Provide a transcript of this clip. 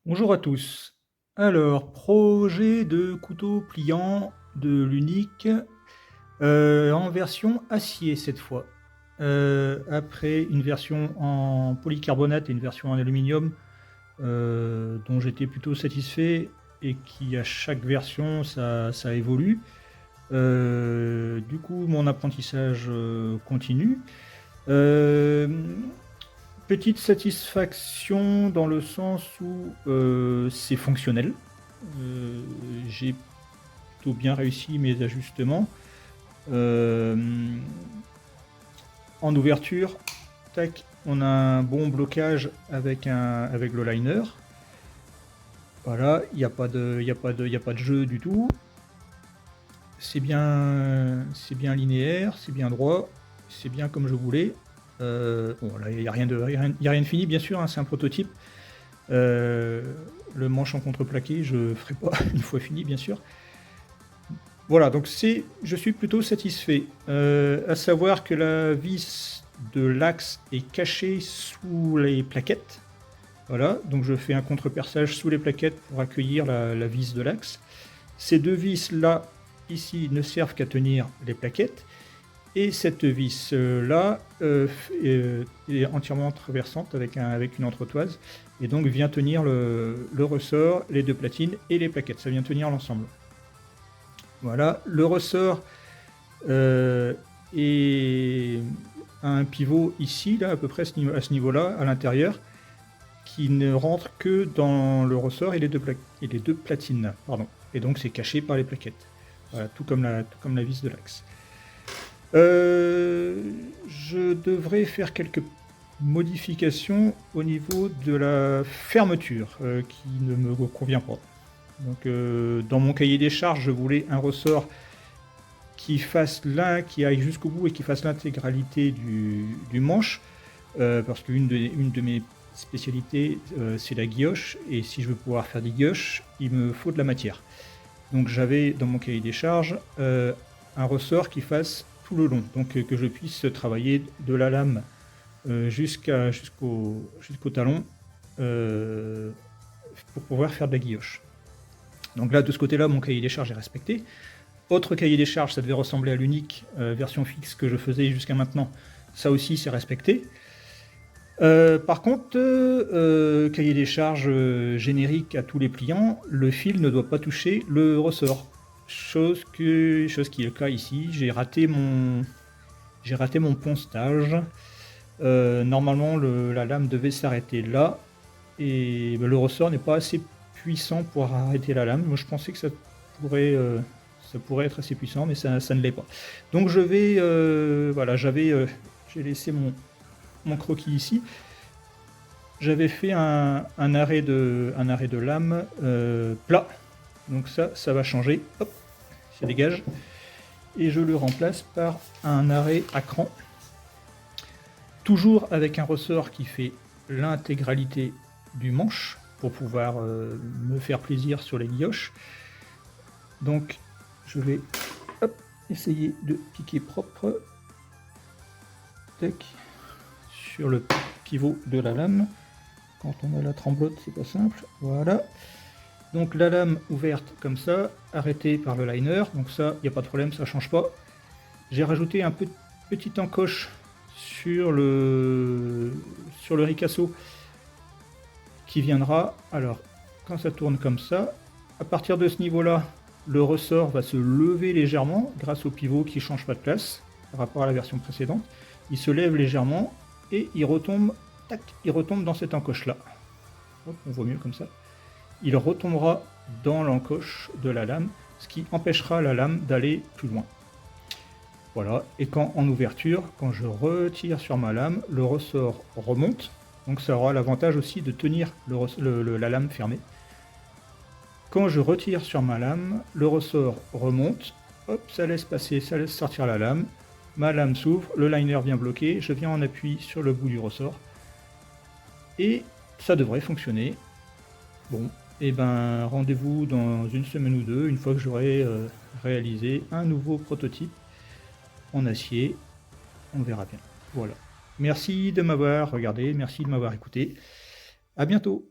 Bonjour à tous. Alors, projet de couteau pliant de l'Unique en version acier cette fois. Après une version en polycarbonate et une version en aluminium dont j'étais plutôt satisfait et qui à chaque version ça évolue. Du coup, mon apprentissage continue. Euh, Petite satisfaction dans le sens où c'est fonctionnel. Euh, j'ai plutôt bien réussi mes ajustements. Euh, En ouverture, tac, on a un bon blocage avec le liner. Voilà, il n'y a pas de jeu du tout. C'est bien linéaire, c'est bien droit, c'est bien comme je voulais. Bon, là, il n'y a rien de fini, bien sûr, hein, c'est un prototype. Euh, le manche en contreplaqué, je ne ferai pas une fois fini, bien sûr. Voilà, donc je suis plutôt satisfait. À savoir que la vis de l'axe est cachée sous les plaquettes. Voilà, donc je fais un contre-perçage sous les plaquettes pour accueillir la vis de l'axe. Ces deux vis là, ici, ne servent qu'à tenir les plaquettes. Et cette vis là est entièrement traversante avec une entretoise et donc vient tenir le ressort, les deux platines et les plaquettes. Ça vient tenir l'ensemble. Voilà, le ressort est un pivot ici, là, à peu près à ce niveau-là, à l'intérieur, qui ne rentre que dans le ressort et les deux platines. Pardon. Et donc c'est caché par les plaquettes. Voilà, tout comme la vis de l'axe. Je devrais faire quelques modifications au niveau de la fermeture qui ne me convient pas. Donc, dans mon cahier des charges, je voulais un ressort qui aille jusqu'au bout et qui fasse l'intégralité du manche, parce qu'une de mes spécialités, c'est la guilloche, et si je veux pouvoir faire des guilloches, il me faut de la matière. Donc j'avais dans mon cahier des charges un ressort qui fasse tout le long, donc que je puisse travailler de la lame jusqu'au talon pour pouvoir faire de la guilloche. Donc là, de ce côté-là, mon cahier des charges est respecté. Autre cahier des charges, ça devait ressembler à l'unique version fixe que je faisais jusqu'à maintenant. Ça aussi, c'est respecté. Par contre, cahier des charges générique à tous les pliants, le fil ne doit pas toucher le ressort. Chose qui est le cas ici. J'ai raté mon ponçage. Normalement, la lame devait s'arrêter là. Et le ressort n'est pas assez puissant pour arrêter la lame. Moi, je pensais que ça pourrait être assez puissant, mais ça ne l'est pas. Donc je vais... voilà, j'ai laissé mon croquis ici. J'avais fait un arrêt de lame plat. Donc ça va changer. Hop, ça dégage. Et je le remplace par un arrêt à cran. Toujours avec un ressort qui fait l'intégralité du manche pour pouvoir me faire plaisir sur les guilloches. Donc je vais essayer de piquer propre. Tac, sur le pivot de la lame. Quand on a la tremblote, c'est pas simple. Voilà. Donc la lame ouverte comme ça, arrêtée par le liner. Donc ça, il n'y a pas de problème, ça change pas. J'ai rajouté un petit encoche sur le ricasso qui viendra. Alors, quand ça tourne comme ça, à partir de ce niveau-là, le ressort va se lever légèrement grâce au pivot qui ne change pas de place par rapport à la version précédente. Il se lève légèrement et il retombe dans cette encoche-là. On voit mieux comme ça. Il retombera dans l'encoche de la lame, ce qui empêchera la lame d'aller plus loin. Voilà, et quand en ouverture, quand je retire sur ma lame, le ressort remonte, donc ça aura l'avantage aussi de tenir la lame fermée. Quand je retire sur ma lame, le ressort remonte, hop, ça laisse sortir la lame, ma lame s'ouvre, le liner vient bloquer, je viens en appui sur le bout du ressort, et ça devrait fonctionner. Bon, et ben rendez-vous dans une semaine ou deux, une fois que j'aurai réalisé un nouveau prototype en acier, on verra bien. Voilà. Merci de m'avoir regardé, merci de m'avoir écouté. À bientôt.